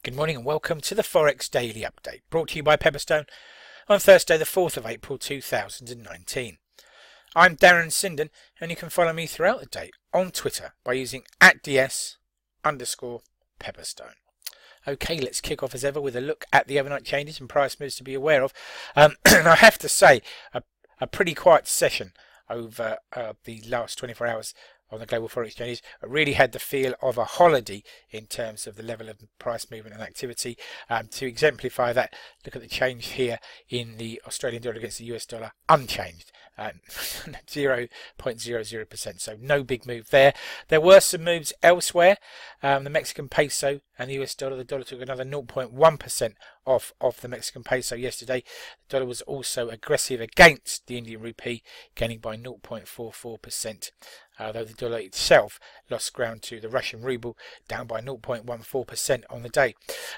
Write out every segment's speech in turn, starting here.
Good morning and welcome to the Forex Daily Update, brought to you by Pepperstone on Thursday the 4th of April 2019. I'm Darren Sinden and you can follow me throughout the day on Twitter by using @ds_Pepperstone. Okay, let's kick off as ever with a look at the overnight changes and price moves to be aware of. And I have to say, a pretty quiet session over the last 24 hours on the global foreign exchanges. It really had the feel of a holiday in terms of the level of price movement and activity. To exemplify that, look at the change here in the Australian dollar against the US dollar, unchanged, 0.00%. So no big move there. There were some moves elsewhere. The Mexican peso and the US dollar, the dollar took another 0.1% off of the Mexican peso yesterday. The dollar was also aggressive against the Indian rupee, gaining by 0.44%. Though the dollar itself lost ground to the Russian ruble, down by 0.14% on the day.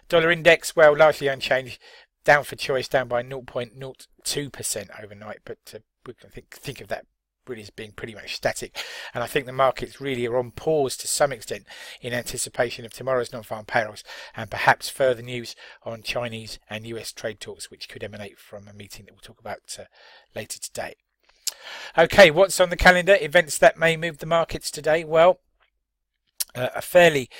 Dollar index, well, largely unchanged, down for choice, down by 0.02% overnight, but we can think of that really as being pretty much static. And I think the markets really are on pause to some extent in anticipation of tomorrow's non-farm payrolls and perhaps further news on Chinese and US trade talks, which could emanate from a meeting that we'll talk about later today. Okay, what's on the calendar? Events that may move the markets today. Well, a fairly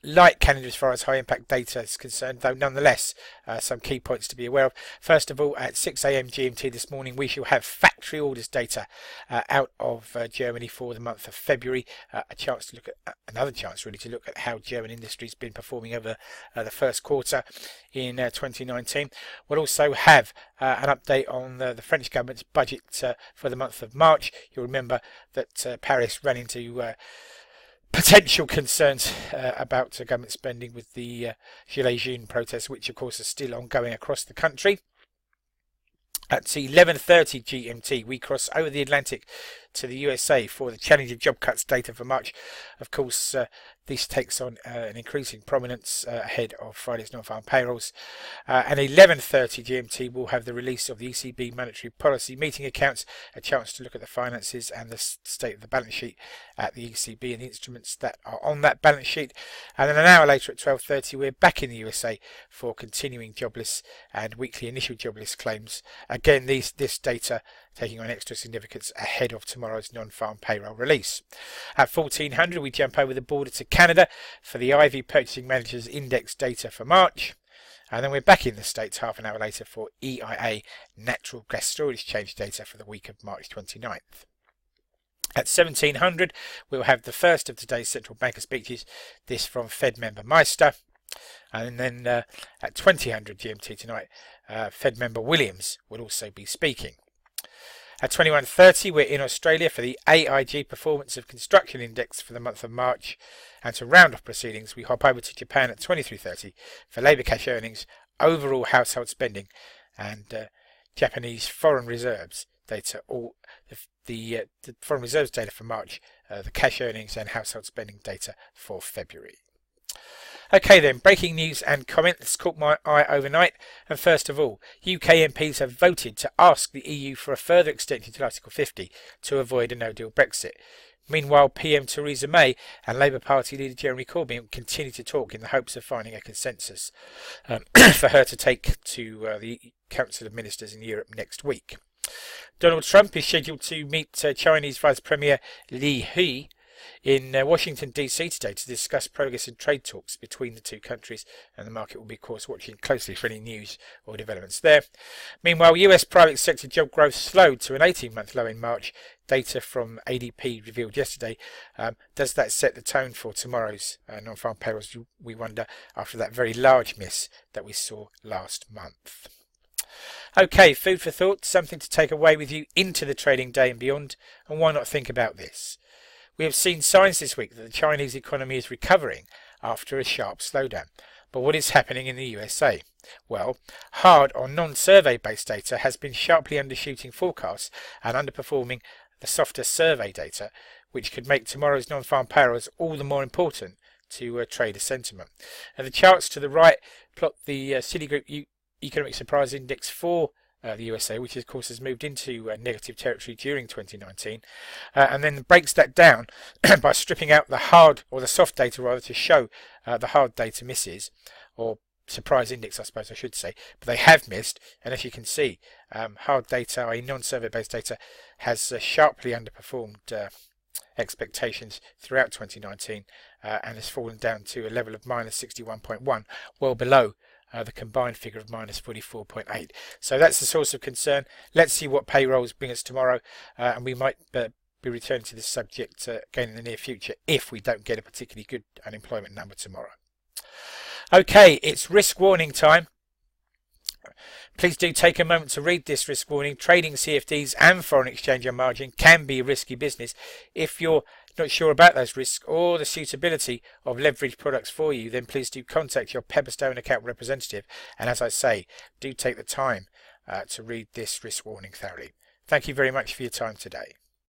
light calendar as far as high impact data is concerned, though nonetheless some key points to be aware of. First of all, at 6 a.m. GMT this morning, we shall have factory orders data out of Germany for the month of February. A chance to look at another chance really to look at how German industry's been performing over the first quarter in 2019. We'll also have an update on the French government's budget for the month of March. You'll remember that Paris ran into potential concerns about government spending with the Gilets Jaunes protests, which of course are still ongoing across the country. At 11:30 GMT, we cross over the Atlantic to the USA for the challenge of job cuts data for March. Of course, this takes on an increasing prominence ahead of Friday's non-farm payrolls. At 11:30 GMT, we'll have the release of the ECB monetary policy meeting accounts, a chance to look at the finances and the state of the balance sheet at the ECB and the instruments that are on that balance sheet. And then an hour later at 12:30, we're back in the USA for continuing jobless and weekly initial jobless claims. Again, this data taking on extra significance ahead of tomorrow's non-farm payroll release. At 1400, we jump over the border to Canada for the Ivy Purchasing Managers Index data for March. And then we're back in the States half an hour later for EIA Natural Gas Storage Change data for the week of March 29th. At 1700, we'll have the first of today's central banker speeches, this from Fed member Meister. And then at 2000 GMT tonight, Fed member Williams will also be speaking. At 21:30, we're in Australia for the AIG Performance of Construction Index for the month of March. And to round off proceedings, we hop over to Japan at 23:30 for labour cash earnings, overall household spending, and Japanese foreign reserves data. All the foreign reserves data for March, the cash earnings and household spending data for February. Okay then, breaking news and comment that's caught my eye overnight. And first of all, UK MPs have voted to ask the EU for a further extension to Article 50 to avoid a no-deal Brexit. Meanwhile, PM Theresa May and Labour Party leader Jeremy Corbyn continue to talk in the hopes of finding a consensus for her to take to the Council of Ministers in Europe next week. Donald Trump is scheduled to meet Chinese Vice Premier Li Hui in Washington DC today to discuss progress in trade talks between the two countries, and the market will be of course watching closely for any news or developments there. Meanwhile, US private sector job growth slowed to an 18-month low in March. Data from ADP revealed yesterday. Does that set the tone for tomorrow's non-farm payrolls, we wonder, after that very large miss that we saw last month? Okay, food for thought, something to take away with you into the trading day and beyond, and why not think about this? We have seen signs this week that the Chinese economy is recovering after a sharp slowdown. But what is happening in the USA? Well, hard or non-survey based data has been sharply undershooting forecasts and underperforming the softer survey data, which could make tomorrow's non-farm payrolls all the more important to trader sentiment. And the charts to the right plot the Citigroup Economic Surprise Index for the USA, which of course has moved into negative territory during 2019, and then breaks that down by stripping out the hard, or the soft data rather, to show the hard data misses, or surprise index I suppose I should say, but they have missed, and as you can see, hard data, i.e. non-survey based data, has sharply underperformed expectations throughout 2019 and has fallen down to a level of minus 61.1, well below the combined figure of minus 44.8. So that's the source of concern. Let's see what payrolls bring us tomorrow, and we might be returning to this subject again in the near future if we don't get a particularly good unemployment number tomorrow. Okay, it's risk warning time. Please do take a moment to read this risk warning. Trading CFDs and foreign exchange on margin can be a risky business. If you're not sure about those risks or the suitability of leveraged products for you, then please do contact your Pepperstone account representative. And as I say, do take the time to read this risk warning thoroughly. Thank you very much for your time today.